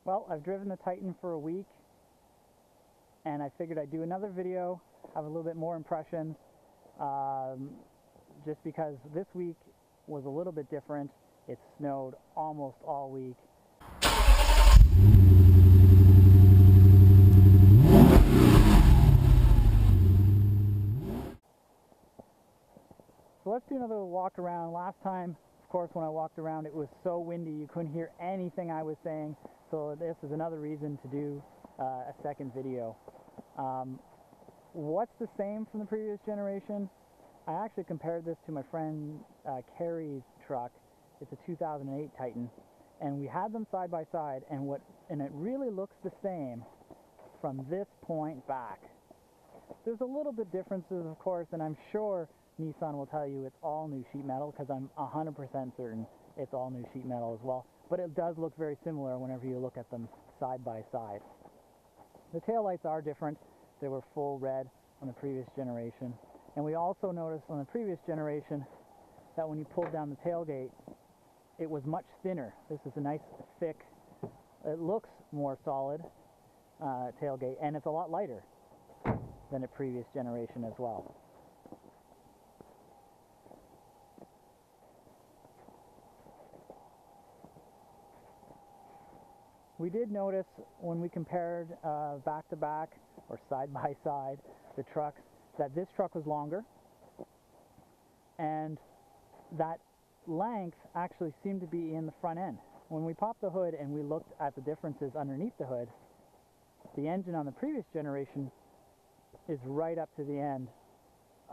Well, I've driven the Titan for a week, and I figured I'd do another video, have a little bit more impressions, just because this week was a little bit different. It snowed almost all week. So let's do another walk around. Last time, of course, when I walked around, it was so windy you couldn't hear anything I was saying. So this is another reason to do a second video. What's the same from the previous generation? I actually compared this to my friend Carrie's truck. It's a 2008 Titan, and we had them side by side, and it really looks the same from this point back. There's a little bit differences, of course, and I'm sure Nissan will tell you it's all new sheet metal, because I'm 100% certain it's all new sheet metal as well. But it does look very similar whenever you look at them side by side. The taillights are different. They were full red on the previous generation. And we also noticed on the previous generation that when you pulled down the tailgate, it was much thinner. This is a nice thick, it looks more solid tailgate, and it's a lot lighter than the previous generation as well. We did notice when we compared back to back or side by side the trucks that this truck was longer, and that length actually seemed to be in the front end. When we popped the hood and we looked at the differences underneath the hood, the engine on the previous generation is right up to the end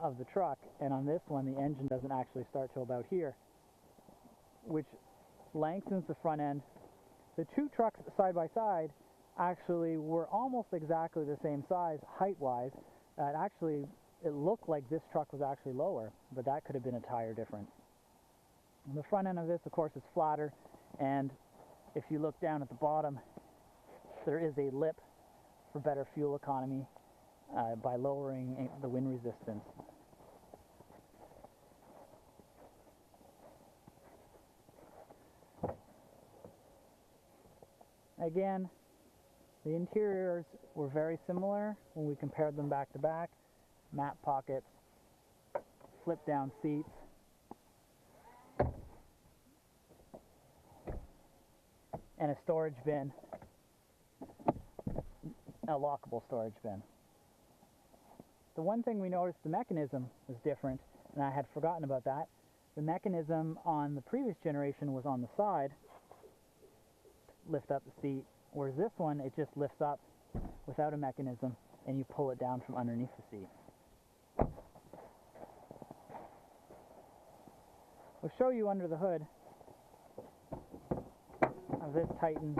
of the truck, and on this one the engine doesn't actually start till about here, which lengthens the front end. The two trucks side by side actually were almost exactly the same size height-wise. It looked like this truck was actually lower, but that could have been a tire difference. And the front end of this, of course, is flatter, and if you look down at the bottom, there is a lip for better fuel economy by lowering the wind resistance. Again, the interiors were very similar when we compared them back to back. Map pockets, flip down seats, and a storage bin, a lockable storage bin. The one thing we noticed, the mechanism was different, and I had forgotten about that. The mechanism on the previous generation was on the side, lift up the seat, whereas this one, it just lifts up without a mechanism and you pull it down from underneath the seat. I'll show you under the hood of this Titan,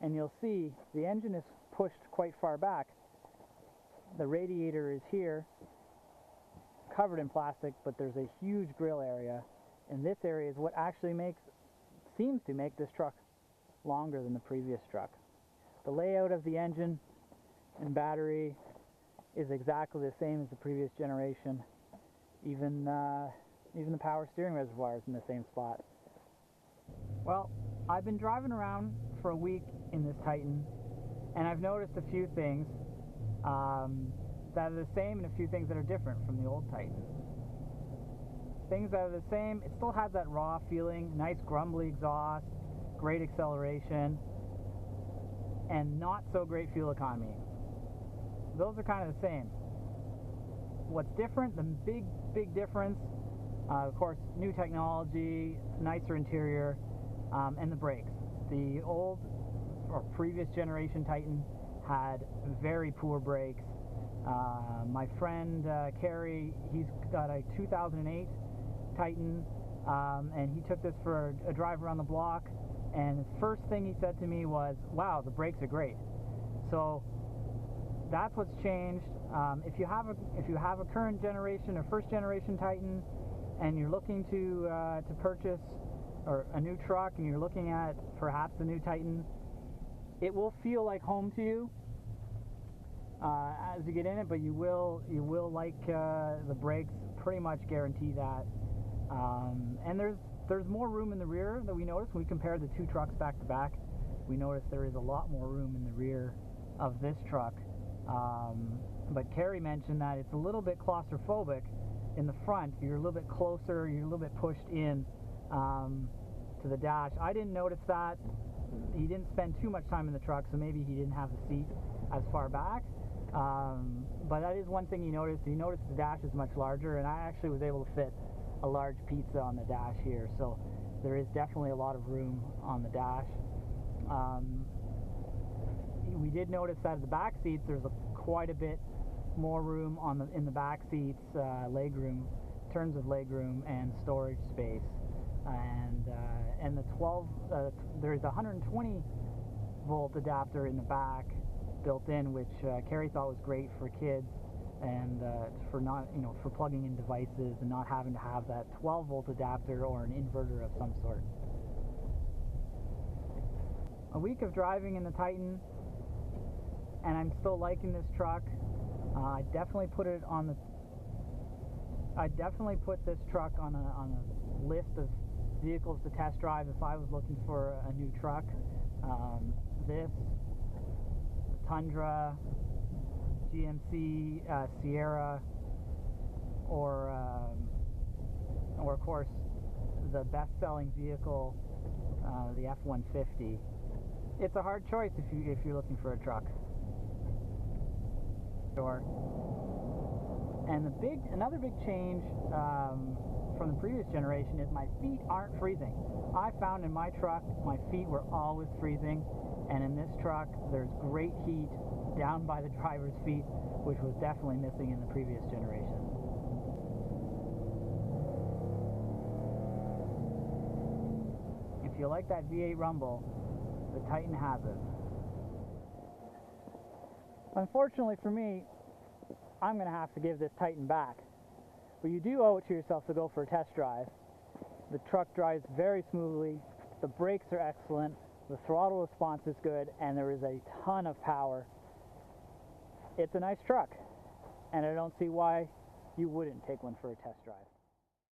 and you'll see the engine is pushed quite far back. The radiator is here, covered in plastic, but there's a huge grill area, and this area is what actually seems to make this truck longer than the previous truck. The layout of the engine and battery is exactly the same as the previous generation. Even the power steering reservoir is in the same spot. Well, I've been driving around for a week in this Titan, and I've noticed a few things that are the same and a few things that are different from the old Titan. Things that are the same, it still has that raw feeling, nice grumbly exhaust, great acceleration, and not so great fuel economy. Those are kind of the same. What's different, the big difference, of course, new technology, nicer interior, and the brakes. The old or previous generation Titan had very poor brakes. My friend Carrie, he's got a 2008 Titan, and he took this for a drive around the block, and the first thing he said to me was, wow, the brakes are great. So that's what's changed. If you have a current generation or first generation Titan and you're looking to purchase or a new truck, and you're looking at perhaps the new Titan, it will feel like home to you as you get in it, but you will like the brakes, pretty much guarantee that. And there's There's more room in the rear that we noticed when we compared the two trucks back to back. We noticed there is a lot more room in the rear of this truck. But Carrie mentioned that it's a little bit claustrophobic in the front. You're a little bit closer, you're a little bit pushed in to the dash. I didn't notice that. He didn't spend too much time in the truck, so maybe he didn't have the seat as far back. But that is one thing he noticed. He noticed the dash is much larger, and I actually was able to fit a large pizza on the dash here, so there is definitely a lot of room on the dash. We did notice that at the back seats there's quite a bit more room in the back seats, leg room, in terms of leg room and storage space. And the 12, there's a 120 volt adapter in the back built in, which Carrie thought was great for kids and for not, for plugging in devices and not having to have that 12 volt adapter or an inverter of some sort. A week of driving in the Titan, and I'm still liking this truck. I definitely put this truck on a list of vehicles to test drive if I was looking for a new truck. This, the Tundra, GMC Sierra, or of course the best-selling vehicle, the F-150. It's a hard choice if you're looking for a truck. And another big change from the previous generation is my feet aren't freezing. I found in my truck my feet were always freezing, and in this truck there's great heat down by the driver's feet, which was definitely missing in the previous generation. If you like that V8 rumble, the Titan has it. Unfortunately for me, I'm going to have to give this Titan back. But you do owe it to yourself to go for a test drive. The truck drives very smoothly, the brakes are excellent, the throttle response is good, and there is a ton of power. It's a nice truck, and I don't see why you wouldn't take one for a test drive.